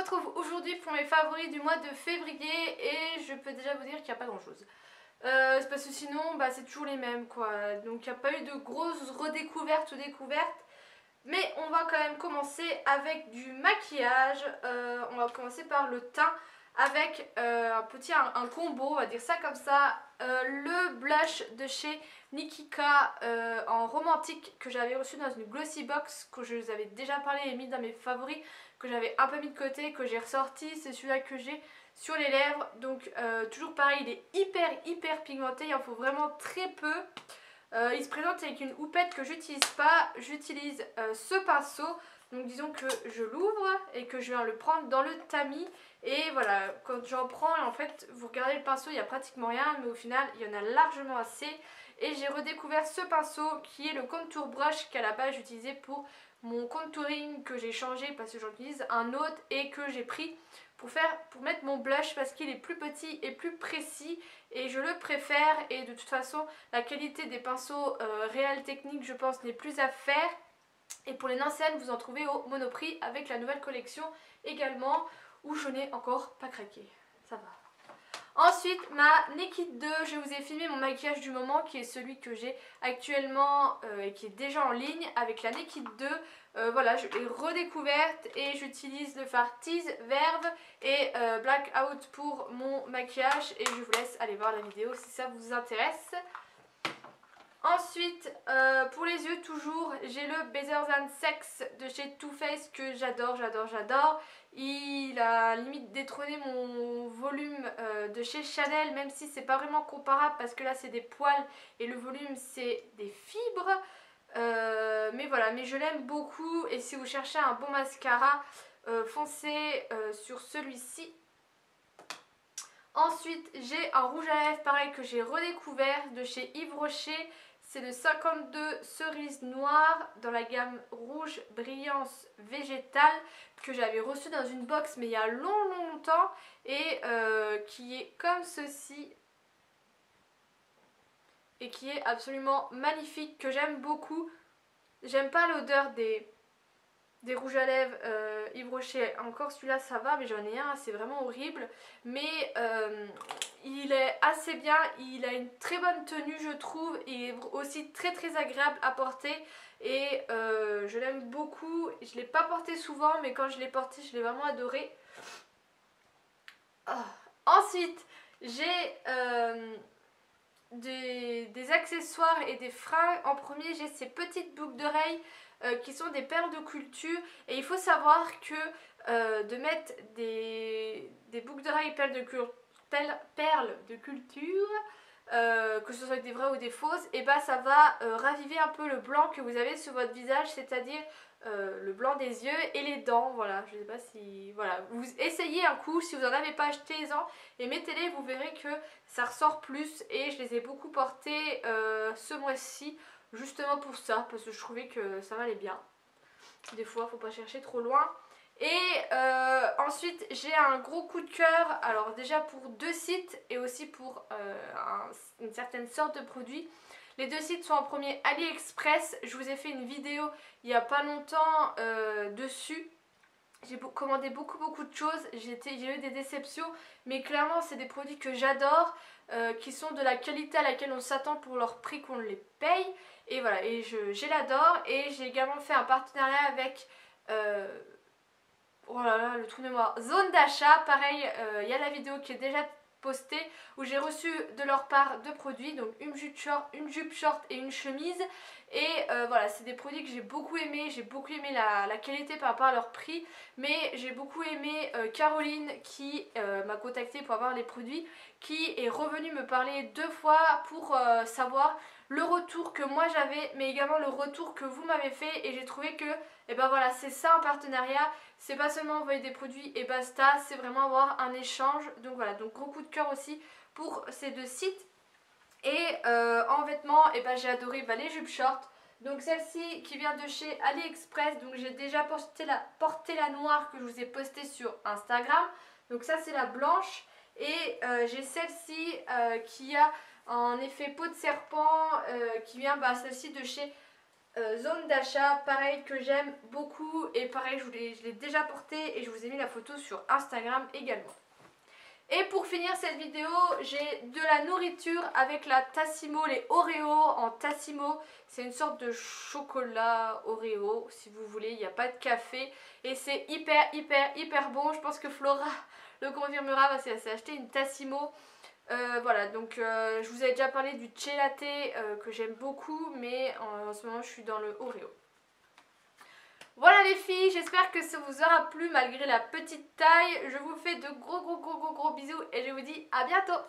retrouve aujourd'hui pour mes favoris du mois de février et je peux déjà vous dire qu'il n'y a pas grand chose. C'est parce que sinon c'est toujours les mêmes quoi, donc il n'y a pas eu de grosses redécouvertes ou découvertes. Mais on va quand même commencer avec du maquillage. On va commencer par le teint avec un combo, on va dire ça comme ça. Le blush de chez Nikika en romantique que j'avais reçu dans une glossy box, que je vous avais déjà parlé et mis dans mes favoris, que j'avais un peu mis de côté, que j'ai ressorti. C'est celui-là que j'ai sur les lèvres. Donc toujours pareil, il est hyper pigmenté, il en faut vraiment très peu. Il se présente avec une houppette que j'utilise pas. J'utilise ce pinceau. Donc disons que je l'ouvre et que je viens le prendre dans le tamis. Et voilà, quand j'en prends, en fait, vous regardez le pinceau, il n'y a pratiquement rien. Mais au final, il y en a largement assez. Et j'ai redécouvert ce pinceau qui est le contour brush qu'à la base j'utilisais pour mon contouring, que j'ai changé parce que j'en utilise un autre et que j'ai pris pour mettre mon blush parce qu'il est plus petit et plus précis et je le préfère. Et de toute façon la qualité des pinceaux Real Technique je pense n'est plus à faire. Et pour les nancelles vous en trouvez au Monoprix avec la nouvelle collection également, où je n'ai encore pas craqué, ça va. Ensuite, ma Naked 2, je vous ai filmé mon maquillage du moment qui est celui que j'ai actuellement et qui est déjà en ligne avec la Naked 2. Voilà, je l'ai redécouverte et j'utilise le fard Tease Verve et Blackout pour mon maquillage. Et je vous laisse aller voir la vidéo si ça vous intéresse. Ensuite, pour les yeux toujours, j'ai le Better Than Sex de chez Too Faced que j'adore. Il a limite détrôné mon volume de chez Chanel, même si c'est pas vraiment comparable parce que là c'est des poils et le volume c'est des fibres. Mais voilà, mais je l'aime beaucoup et si vous cherchez un bon mascara, foncez sur celui-ci. Ensuite, j'ai un rouge à lèvres pareil que j'ai redécouvert de chez Yves Rocher. C'est le 52 cerise noire dans la gamme rouge brillance végétale que j'avais reçu dans une box mais il y a longtemps et qui est comme ceci et qui est absolument magnifique, que j'aime beaucoup. J'aime pas l'odeur des rouges à lèvres Yves Rocher, encore celui-là ça va, mais j'en ai un, c'est vraiment horrible. Mais il est assez bien, il a une très bonne tenue je trouve, il est aussi très agréable à porter. Et je l'aime beaucoup, je ne l'ai pas porté souvent mais quand je l'ai porté je l'ai vraiment adoré. Ensuite j'ai des accessoires et des fringues. En premier j'ai ces petites boucles d'oreilles qui sont des perles de culture. Et il faut savoir que de mettre des boucles d'oreilles perles de culture, que ce soit des vraies ou des fausses, et ça va raviver un peu le blanc que vous avez sur votre visage, c'est-à-dire le blanc des yeux et les dents. Voilà, je sais pas si... Voilà, vous essayez un coup, si vous n'en avez pas, achetez-en et mettez-les, vous verrez que ça ressort plus. Et je les ai beaucoup portés ce mois-ci, justement pour ça, parce que je trouvais que ça m'allait bien. Des fois, faut pas chercher trop loin. Et ensuite, j'ai un gros coup de cœur, alors déjà pour deux sites et aussi pour une certaine sorte de produit. Les deux sites sont en premier AliExpress. Je vous ai fait une vidéo il n'y a pas longtemps dessus. J'ai commandé beaucoup de choses, j'ai eu des déceptions, mais clairement c'est des produits que j'adore, qui sont de la qualité à laquelle on s'attend pour leur prix qu'on les paye. Et voilà, et je l'adore. Et j'ai également fait un partenariat avec... oh là là, le trou de mémoire. Zone d'achat, pareil, il y a la vidéo qui est déjà postée où j'ai reçu de leur part deux produits, donc une jupe short et une chemise. Et voilà, c'est des produits que j'ai beaucoup aimé la qualité par rapport à leur prix. Mais j'ai beaucoup aimé Caroline qui m'a contactée pour avoir les produits, qui est revenue me parler deux fois pour savoir le retour que moi j'avais, mais également le retour que vous m'avez fait. Et j'ai trouvé que, et voilà, c'est ça un partenariat. C'est pas seulement envoyer des produits et basta, c'est vraiment avoir un échange. Donc voilà, donc gros coup de cœur aussi pour ces deux sites. Et en vêtements, j'ai adoré les jupes short. Donc celle-ci qui vient de chez AliExpress. Donc j'ai déjà porté la noire que je vous ai postée sur Instagram. Donc ça c'est la blanche. Et j'ai celle-ci qui a en effet peau de serpent, qui vient celle-ci de chez zone d'achat, pareil que j'aime beaucoup et pareil je l'ai déjà porté et je vous ai mis la photo sur Instagram également. Et pour finir cette vidéo, j'ai de la nourriture avec la Tassimo, les Oreo en Tassimo. C'est une sorte de chocolat Oreo si vous voulez, il n'y a pas de café et c'est hyper bon. Je pense que Flora le confirmera parce qu'elle s'est acheté une Tassimo. Voilà, donc je vous avais déjà parlé du Chelatte que j'aime beaucoup, mais en ce moment je suis dans le Oreo. Voilà les filles, j'espère que ça vous aura plu malgré la petite taille. Je vous fais de gros bisous et je vous dis à bientôt.